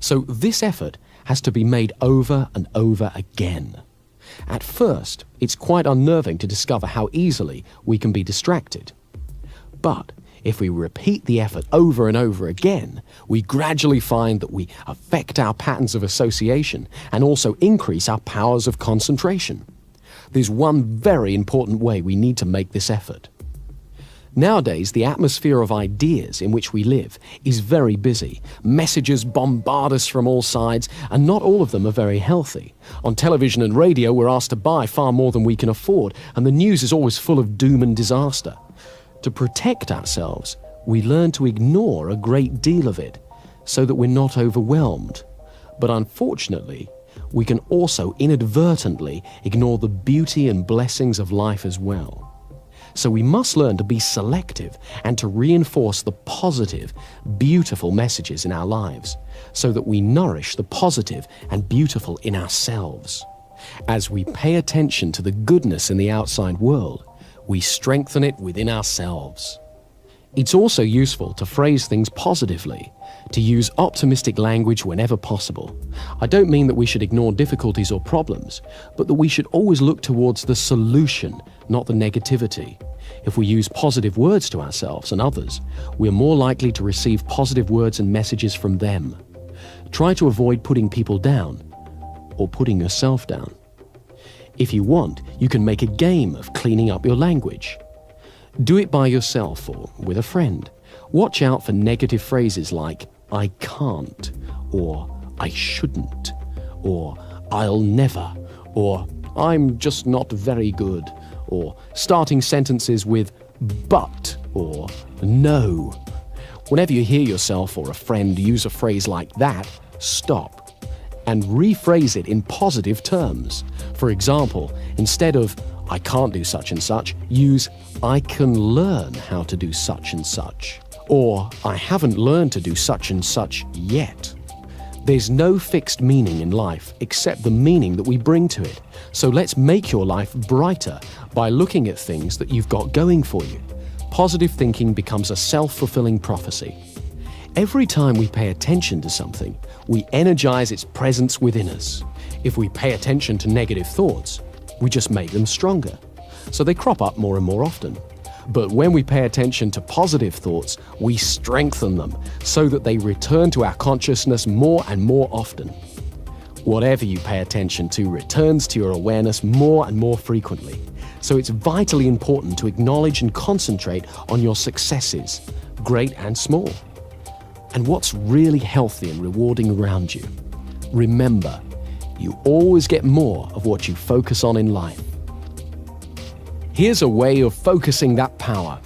So this effort has to be made over and over again. At first, it's quite unnerving to discover how easily we can be distracted. But if we repeat the effort over and over again, we gradually find that we affect our patterns of association and also increase our powers of concentration. There's one very important way we need to make this effort. Nowadays, the atmosphere of ideas in which we live is very busy. Messages bombard us from all sides, and not all of them are very healthy. On television and radio, we're asked to buy far more than we can afford, and the news is always full of doom and disaster. To protect ourselves, we learn to ignore a great deal of it, so that we're not overwhelmed. But unfortunately, we can also inadvertently ignore the beauty and blessings of life as well. So we must learn to be selective and to reinforce the positive, beautiful messages in our lives, so that we nourish the positive and beautiful in ourselves. As we pay attention to the goodness in the outside world, we strengthen it within ourselves. It's also useful to phrase things positively, to use optimistic language whenever possible. I don't mean that we should ignore difficulties or problems, but that we should always look towards the solution, not the negativity. If we use positive words to ourselves and others, we're more likely to receive positive words and messages from them. Try to avoid putting people down or putting yourself down. If you want, you can make a game of cleaning up your language. Do it by yourself or with a friend. Watch out for negative phrases like "I can't," or "I shouldn't," or "I'll never," or "I'm just not very good," or starting sentences with "but" or "no." Whenever you hear yourself or a friend use a phrase like that, stop and rephrase it in positive terms. For example, instead of "I can't do such and such," use "I can learn how to do such and such," or "I haven't learned to do such and such yet." There's no fixed meaning in life except the meaning that we bring to it. So let's make your life brighter by looking at things that you've got going for you. Positive thinking becomes a self-fulfilling prophecy. Every time we pay attention to something, we energize its presence within us. If we pay attention to negative thoughts, we just make them stronger. So they crop up more and more often. But when we pay attention to positive thoughts, we strengthen them so that they return to our consciousness more and more often. Whatever you pay attention to returns to your awareness more and more frequently. So it's vitally important to acknowledge and concentrate on your successes, great and small, and what's really healthy and rewarding around you. Remember, you always get more of what you focus on in life. Here's a way of focusing that power.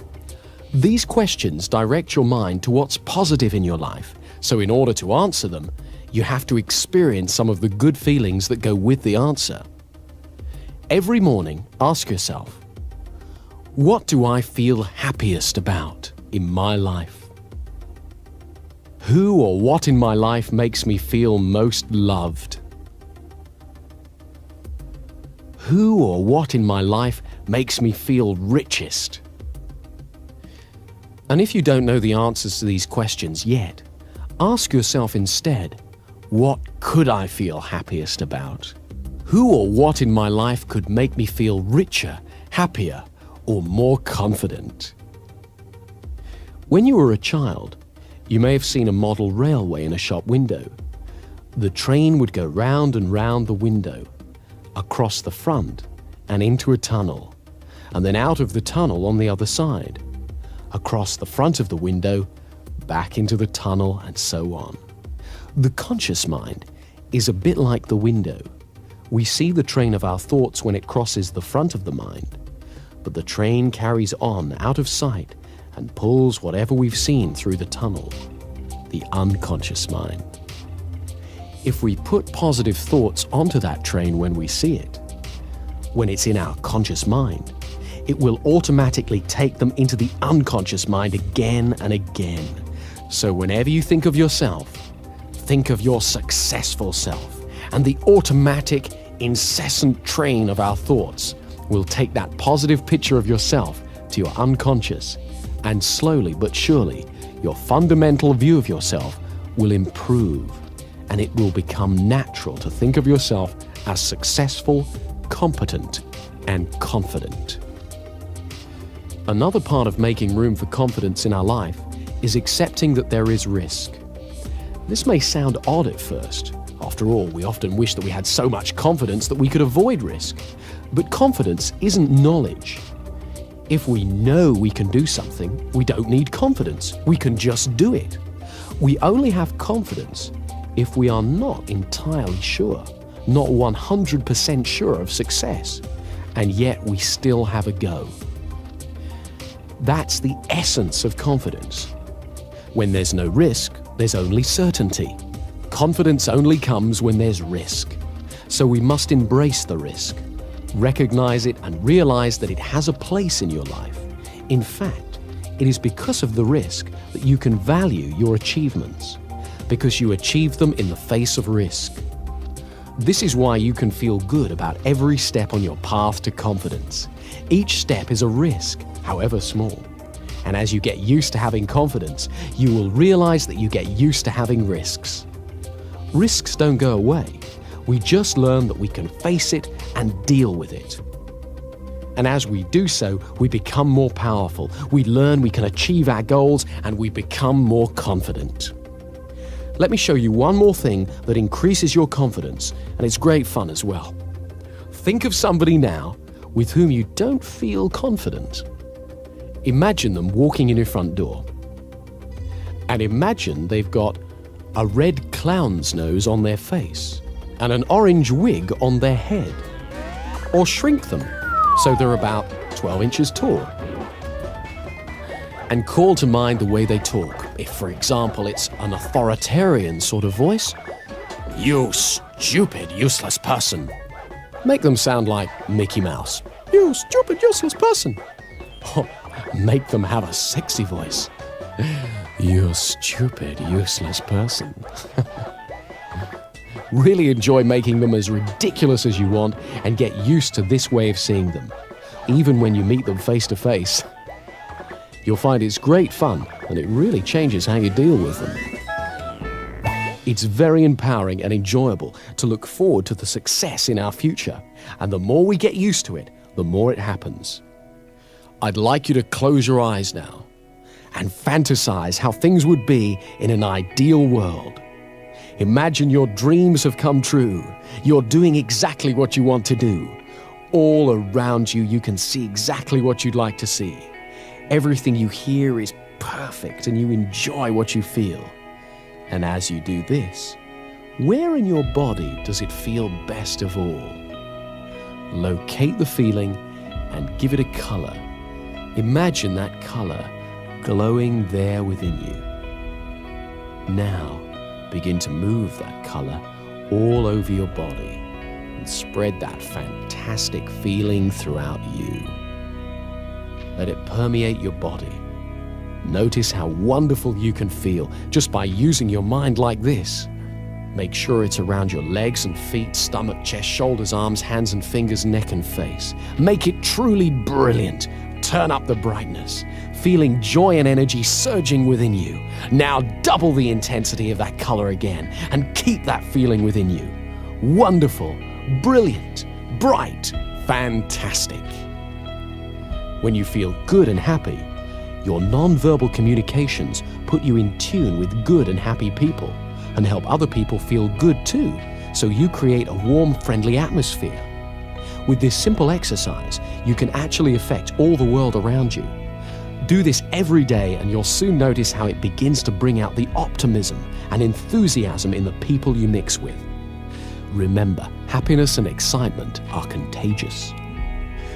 These questions direct your mind to what's positive in your life, so in order to answer them, you have to experience some of the good feelings that go with the answer. Every morning, ask yourself, what do I feel happiest about in my life? Who or what in my life makes me feel most loved? Who or what in my life makes me feel richest? And if you don't know the answers to these questions yet, ask yourself instead, what could I feel happiest about? Who or what in my life could make me feel richer, happier, or more confident? When you were a child, you may have seen a model railway in a shop window. The train would go round and round the window, across the front and into a tunnel, and then out of the tunnel on the other side, across the front of the window, back into the tunnel, and so on. The conscious mind is a bit like the window. We see the train of our thoughts when it crosses the front of the mind, but the train carries on out of sight and pulls whatever we've seen through the tunnel, the unconscious mind. If we put positive thoughts onto that train when we see it, when it's in our conscious mind, it will automatically take them into the unconscious mind again and again. So whenever you think of yourself, think of your successful self, and the automatic, incessant train of our thoughts will take that positive picture of yourself to your unconscious, and slowly but surely, your fundamental view of yourself will improve, and it will become natural to think of yourself as successful, competent, and confident. Another part of making room for confidence in our life is accepting that there is risk. This may sound odd at first. After all, we often wish that we had so much confidence that we could avoid risk. But confidence isn't knowledge. If we know we can do something, we don't need confidence. We can just do it. We only have confidence if we are not entirely sure, not 100% sure of success, and yet we still have a go. That's the essence of confidence. When there's no risk, there's only certainty. Confidence only comes when there's risk. So we must embrace the risk, recognize it, and realize that it has a place in your life. In fact, it is because of the risk that you can value your achievements, because you achieve them in the face of risk. This is why you can feel good about every step on your path to confidence. Each step is a risk, however small. And as you get used to having confidence, you will realize that you get used to having risks. Risks don't go away. We just learn that we can face it and deal with it. And as we do so, we become more powerful. We learn we can achieve our goals, and we become more confident. Let me show you one more thing that increases your confidence, and it's great fun as well. Think of somebody now with whom you don't feel confident. Imagine them walking in your front door. And imagine they've got a red clown's nose on their face and an orange wig on their head. Or shrink them so they're about 12 inches tall. And call to mind the way they talk. If, for example, it's an authoritarian sort of voice, "You stupid, useless person." Make them sound like Mickey Mouse. "You stupid, useless person." Or make them have a sexy voice. "You stupid, useless person." Really enjoy making them as ridiculous as you want and get used to this way of seeing them, even when you meet them face to face. You'll find it's great fun, and it really changes how you deal with them. It's very empowering and enjoyable to look forward to the success in our future, and the more we get used to it, the more it happens. I'd like you to close your eyes now and fantasize how things would be in an ideal world. Imagine your dreams have come true. You're doing exactly what you want to do. All around you, you can see exactly what you'd like to see. Everything you hear is perfect, and you enjoy what you feel. And as you do this, where in your body does it feel best of all? Locate the feeling and give it a color. Imagine that color glowing there within you. Now, begin to move that color all over your body and spread that fantastic feeling throughout you. Let it permeate your body. Notice how wonderful you can feel just by using your mind like this. Make sure it's around your legs and feet, stomach, chest, shoulders, arms, hands and fingers, neck and face. Make it truly brilliant. Turn up the brightness, feeling joy and energy surging within you. Now double the intensity of that color again and keep that feeling within you. Wonderful, brilliant, bright, fantastic. When you feel good and happy, your non-verbal communications put you in tune with good and happy people and help other people feel good too, so you create a warm, friendly atmosphere. With this simple exercise, you can actually affect all the world around you. Do this every day and you'll soon notice how it begins to bring out the optimism and enthusiasm in the people you mix with. Remember, happiness and excitement are contagious.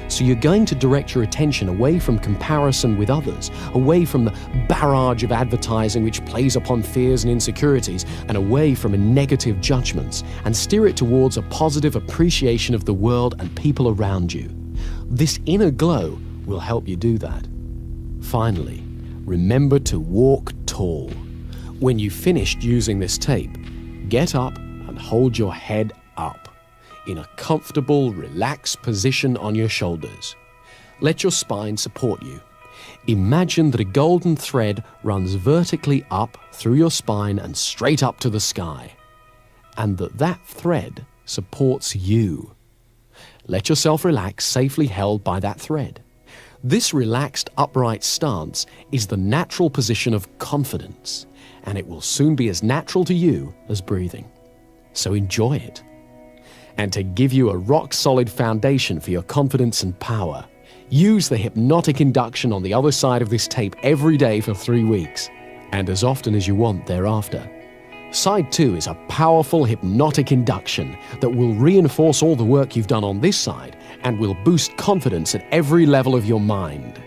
So you're going to direct your attention away from comparison with others, away from the barrage of advertising which plays upon fears and insecurities, and away from negative judgments, and steer it towards a positive appreciation of the world and people around you. This inner glow will help you do that. Finally, remember to walk tall. When you've finished using this tape, get up and hold your head up in a comfortable, relaxed position on your shoulders. Let your spine support you. Imagine that a golden thread runs vertically up through your spine and straight up to the sky. and that thread supports you. Let yourself relax, safely held by that thread. This relaxed, upright stance is the natural position of confidence, and it will soon be as natural to you as breathing. So enjoy it. And to give you a rock-solid foundation for your confidence and power, use the hypnotic induction on the other side of this tape every day for 3 weeks, and as often as you want thereafter. Side 2 is a powerful hypnotic induction that will reinforce all the work you've done on this side and will boost confidence at every level of your mind.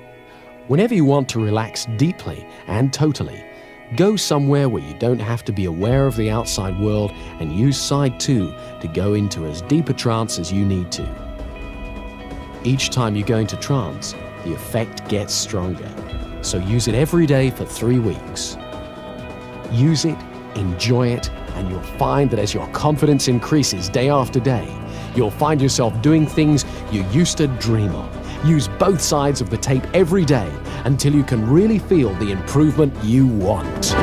Whenever you want to relax deeply and totally, go somewhere where you don't have to be aware of the outside world and use Side 2 to go into as deep a trance as you need to. Each time you go into trance, the effect gets stronger. So use it every day for 3 weeks. Use it, enjoy it, and you'll find that as your confidence increases day after day, you'll find yourself doing things you used to dream of. Use both sides of the tape every day until you can really feel the improvement you want.